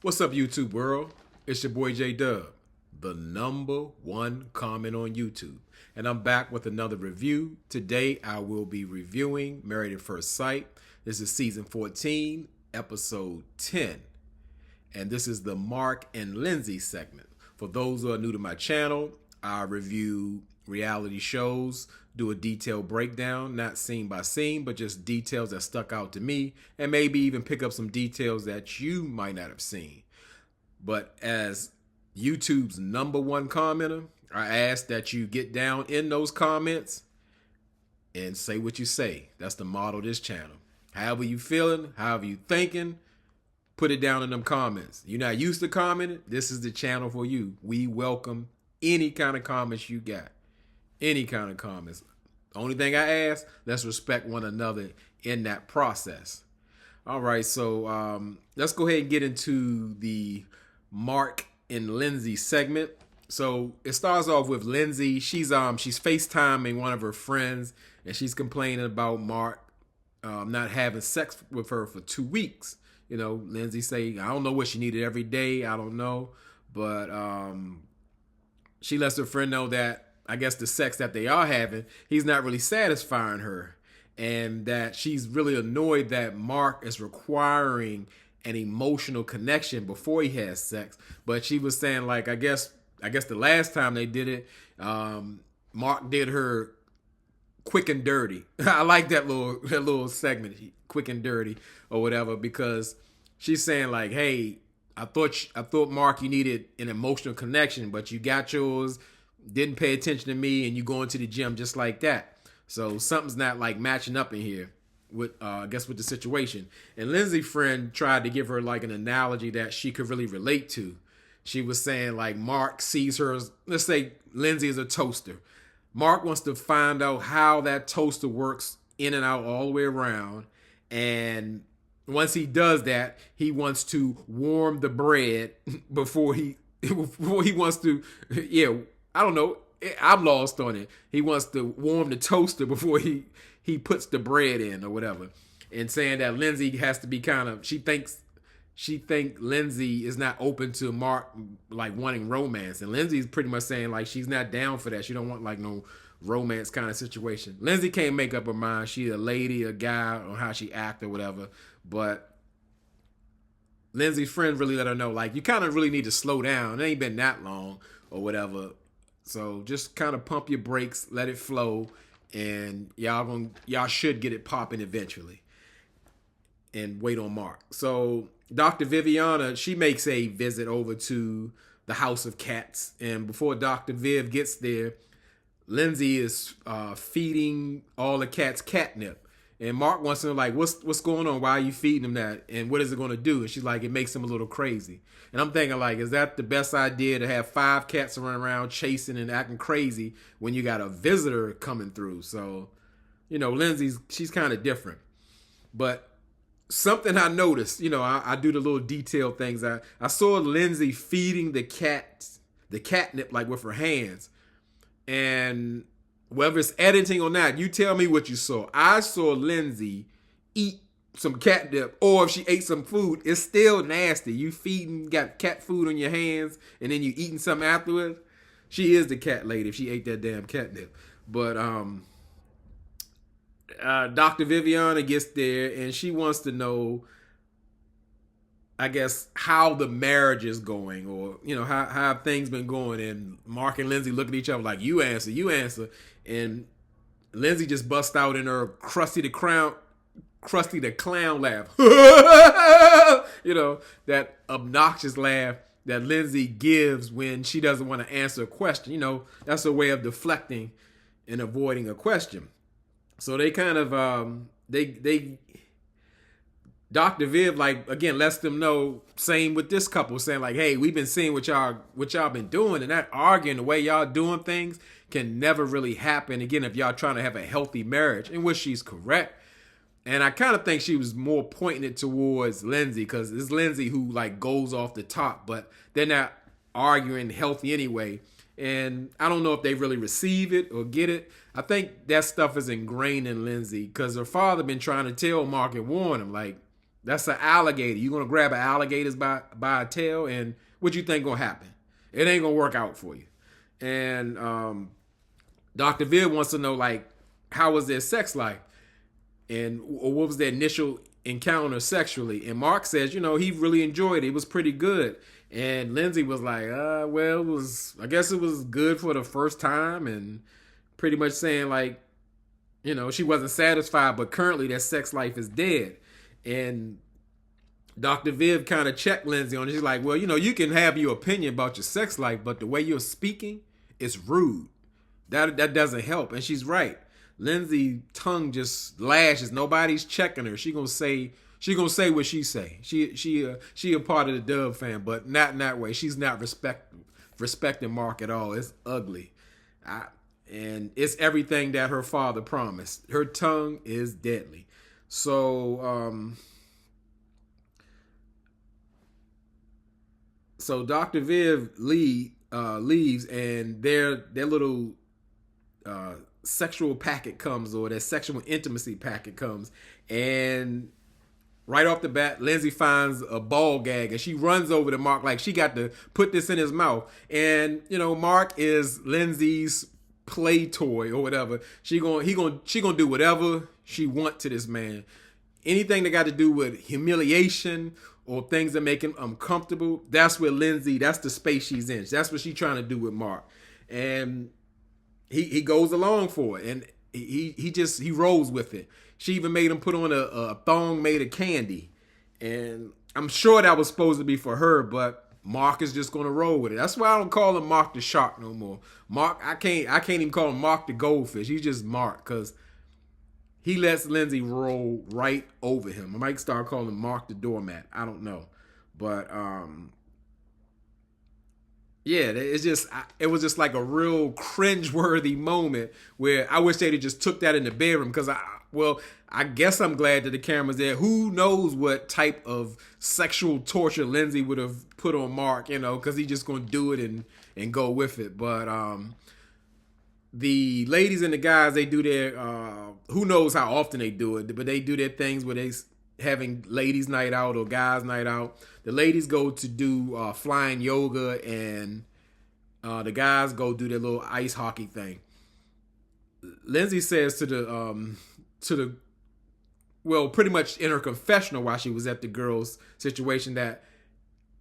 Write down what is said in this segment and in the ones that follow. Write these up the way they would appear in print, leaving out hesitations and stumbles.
What's up, YouTube world? It's your boy J Dub, the #1 comment on YouTube. And I'm back with another review. Today, I will be reviewing Married at First Sight. This is season 14, episode 10. And this is the Mark and Lindsey segment. For those who are new to my channel, I review reality shows, do a detailed breakdown, not scene by scene, but just details that stuck out to me, and maybe even pick up some details that you might not have seen. But as YouTube's #1 commenter, I ask that you get down in those comments and say what you say. That's the motto of this channel. However you feeling, however you thinking, put it down in them comments. You're not used to commenting, this is the channel for you. We welcome any kind of comments you got. Any kind of comments. The only thing I ask, let's respect one another in that process. All right, so let's go ahead and get into the Mark and Lindsey segment. So it starts off with Lindsey. She's FaceTiming one of her friends, and she's complaining about Mark not having sex with her for 2 weeks. You know, Lindsey say, I don't know what she needed every day. I don't know, but she lets her friend know that I guess the sex that they are having, he's not really satisfying her, and that she's really annoyed that Mark is requiring an emotional connection before he has sex. But she was saying, like, I guess the last time they did it, Mark did her quick and dirty. I like that little segment, quick and dirty or whatever, because she's saying like, hey, I thought Mark, you needed an emotional connection, but you got yours. Didn't pay attention to me, and you going to the gym just like that. So something's not like matching up in here with I guess with the situation. And Lindsey's friend tried to give her like an analogy that she could really relate to. She was saying like Mark sees her as, let's say Lindsey is a toaster. Mark wants to find out how that toaster works in and out all the way around. And once he does that, he wants to warm the bread before he wants to, yeah, I don't know. I'm lost on it. He wants to warm the toaster before he puts the bread in or whatever. And saying that Lindsey has to be kind of, she think Lindsey is not open to Mark like wanting romance. And Lindsey's pretty much saying like she's not down for that. She don't want like no romance kind of situation. Lindsey can't make up her mind. She a lady, a guy, or how she act or whatever. But Lindsey's friend really let her know like you kind of really need to slow down. It ain't been that long or whatever. So just kind of pump your brakes, let it flow, and y'all should get it popping eventually. And wait on Mark. So Dr. Viviana, she makes a visit over to the House of Cats, and before Dr. Viv gets there, Lindsey is feeding all the cats catnip. And Mark wants to know, like, what's going on? Why are you feeding them that? And what is it going to do? And she's like, it makes them a little crazy. And I'm thinking, like, is that the best idea to have 5 cats running around chasing and acting crazy when you got a visitor coming through? So, you know, she's kind of different. But something I noticed, you know, I do the little detail things. I saw Lindsey feeding the catnip, like, with her hands. And whether it's editing or not, you tell me what you saw. I saw Lindsey eat some catnip, or if she ate some food, it's still nasty. You got cat food on your hands, and then you eating something afterwards. She is the cat lady if she ate that damn catnip. But Dr. Viviana gets there, and she wants to know, I guess, how the marriage is going, or, you know, how things been going. And Mark and Lindsey look at each other like, you answer. And Lindsey just busts out in her Krusty the Clown laugh. You know, that obnoxious laugh that Lindsey gives when she doesn't want to answer a question. You know, that's a way of deflecting and avoiding a question. So they kind of, Dr. Viv, like, again, lets them know, same with this couple, saying like, hey, we've been seeing what y'all been doing, and that arguing, the way y'all doing things can never really happen, again, if y'all trying to have a healthy marriage, in which she's correct. And I kind of think she was more pointing it towards Lindsey, because it's Lindsey who, like, goes off the top, but they're not arguing healthy anyway. And I don't know if they really receive it or get it. I think that stuff is ingrained in Lindsey, because her father been trying to tell Mark and warn him, like, That's an alligator. You're gonna grab an alligator by a tail, and what you think gonna happen? It ain't gonna work out for you. And Dr. Viv wants to know, like, how was their sex life, and or what was their initial encounter sexually? And Mark says, he really enjoyed it. It was pretty good. And Lindsey was like, well, I guess it was good for the first time, and pretty much saying, like, she wasn't satisfied, but currently their sex life is dead. And Dr. Viv kind of checked Lindsey on it. She's like, well, you can have your opinion about your sex life, but the way you're speaking is rude. That doesn't help. And she's right. Lindsey's tongue just lashes. Nobody's checking her. She gonna say what she say. She a part of the Dub fan, but not in that way. She's not respecting Mark at all. It's ugly. And it's everything that her father promised. Her tongue is deadly. So Dr. Viv leaves, and their little sexual packet comes, or their sexual intimacy packet comes, and right off the bat, Lindsey finds a ball gag, and she runs over to Mark like she got to put this in his mouth. And Mark is Lindsey's play toy or whatever. She gonna do whatever she want to this man. Anything that got to do with humiliation or things that make him uncomfortable, that's where Lindsey, that's the space she's in. That's what she's trying to do with Mark. And he goes along for it, and he rolls with it. She even made him put on a thong made of candy. And I'm sure that was supposed to be for her, but Mark is just gonna roll with it. That's why I don't call him Mark the Shark no more. Mark, I can't even call him Mark the Goldfish. He's just Mark, because he lets Lindsey roll right over him. I might start calling him Mark the Doormat. I don't know. But yeah, it was just like a real cringe-worthy moment where I wish they'd have just took that in the bedroom, because I guess I'm glad that the camera's there. Who knows what type of sexual torture Lindsey would have put on Mark, because he's just going to do it and go with it. But the ladies and the guys, they do their, who knows how often they do it, but they do their things where they having ladies night out or guys night out. The ladies go to do flying yoga, and the guys go do their little ice hockey thing. Lindsey says to the pretty much in her confessional while she was at the girls' situation, that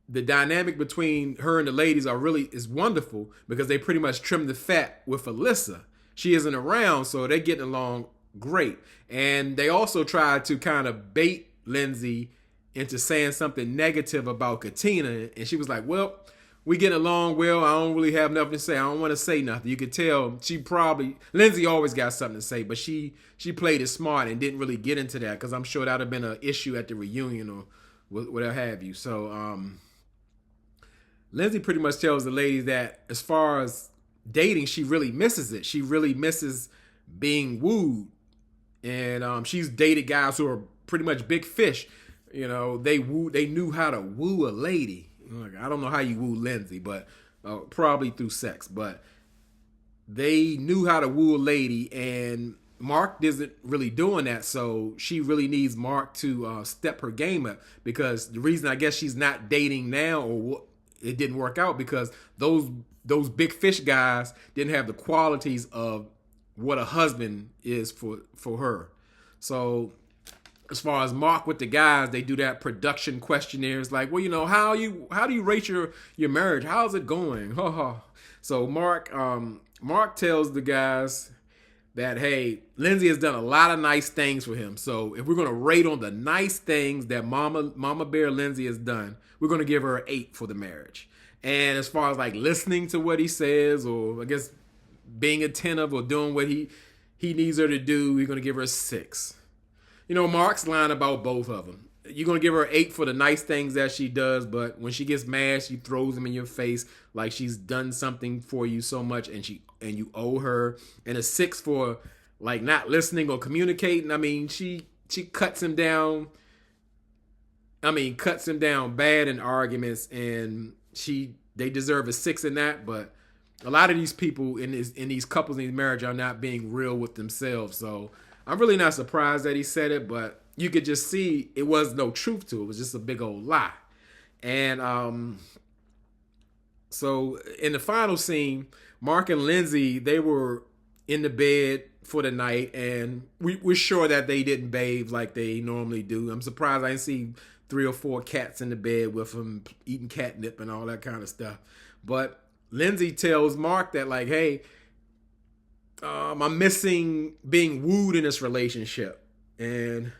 the dynamic between her and the ladies is wonderful, because they pretty much trim the fat with Alyssa. She isn't around, so they're getting along great. And they also tried to kind of bait Lindsey into saying something negative about Katina, and she was like, well, we get along well. I don't really have nothing to say. I don't want to say nothing. You could tell Lindsey always got something to say, but she played it smart and didn't really get into that, because I'm sure that would have been an issue at the reunion or whatever have you. So Lindsey pretty much tells the ladies that as far as dating, she really misses it. She really misses being wooed. And she's dated guys who are pretty much big fish. They knew how to woo a lady. I don't know how you woo Lindsey, but probably through sex. But they knew how to woo a lady, and Mark isn't really doing that. So she really needs Mark to step her game up, because the reason I guess she's not dating now, or it didn't work out, because those big fish guys didn't have the qualities of what a husband is for her. So as far as Mark with the guys, they do that production questionnaires like, well, how do you rate your marriage? How's it going? So Mark tells the guys that, hey, Lindsey has done a lot of nice things for him. So if we're going to rate on the nice things that Mama Bear Lindsey has done, we're going to give her an 8 for the marriage. And as far as like listening to what he says, or I guess being attentive or doing what he needs her to do, we're going to give her a 6. Mark's lying about both of them. You're going to give her an 8 for the nice things that she does, but when she gets mad, she throws them in your face like she's done something for you so much, and you owe her. And a 6 for like not listening or communicating. I mean, she cuts him down. Cuts him down bad in arguments, and they deserve a 6 in that. But a lot of these people in these couples in these marriage are not being real with themselves. So I'm really not surprised that he said it, but you could just see it was no truth to it. It was just a big old lie. And so in the final scene, Mark and Lindsey, they were in the bed for the night, and we're sure that they didn't bathe like they normally do. I'm surprised I didn't see 3 or 4 cats in the bed with them eating catnip and all that kind of stuff. But Lindsey tells Mark that, like, hey, I'm missing being wooed in this relationship. And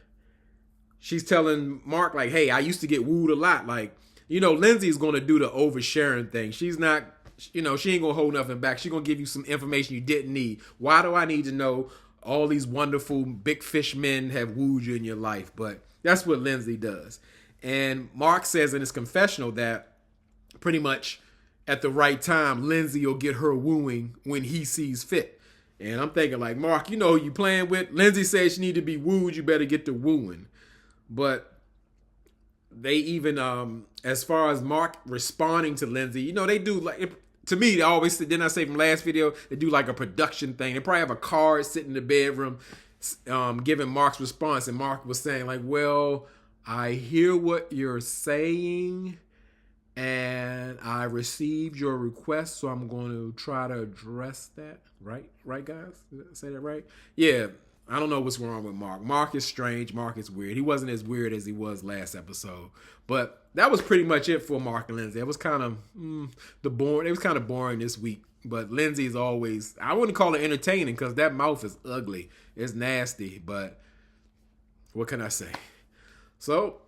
she's telling Mark, like, hey, I used to get wooed a lot. Like, Lindsey's going to do the oversharing thing. She's not, she ain't going to hold nothing back. She's going to give you some information you didn't need. Why do I need to know all these wonderful big fish men have wooed you in your life? But that's what Lindsey does. And Mark says in his confessional that pretty much at the right time, Lindsey will get her wooing when he sees fit. And I'm thinking, like, Mark, who you playing with? Lindsey says she need to be wooed. You better get to wooing. But they even, as far as Mark responding to Lindsey, they do, like, to me, they always, didn't I say from last video, they do like a production thing. They probably have a card sitting in the bedroom giving Mark's response. And Mark was saying, like, well, I hear what you're saying, and I received your request, so I'm going to try to address that. Right, guys? Did I say that right? Yeah, I don't know what's wrong with Mark. Mark is strange. Mark is weird. He wasn't as weird as he was last episode. But that was pretty much it for Mark and Lindsey. It was kind of It was kind of boring this week. But Lindsey's always, I wouldn't call it entertaining because that mouth is ugly. It's nasty. But what can I say? So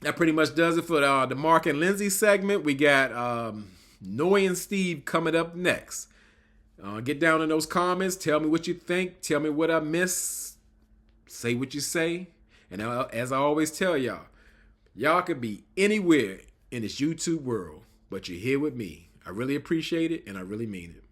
that pretty much does it for the Mark and Lindsey segment. We got Noy and Steve coming up next. Get down in those comments. Tell me what you think. Tell me what I missed. Say what you say. And as I always tell y'all could be anywhere in this YouTube world, but you're here with me. I really appreciate it, and I really mean it.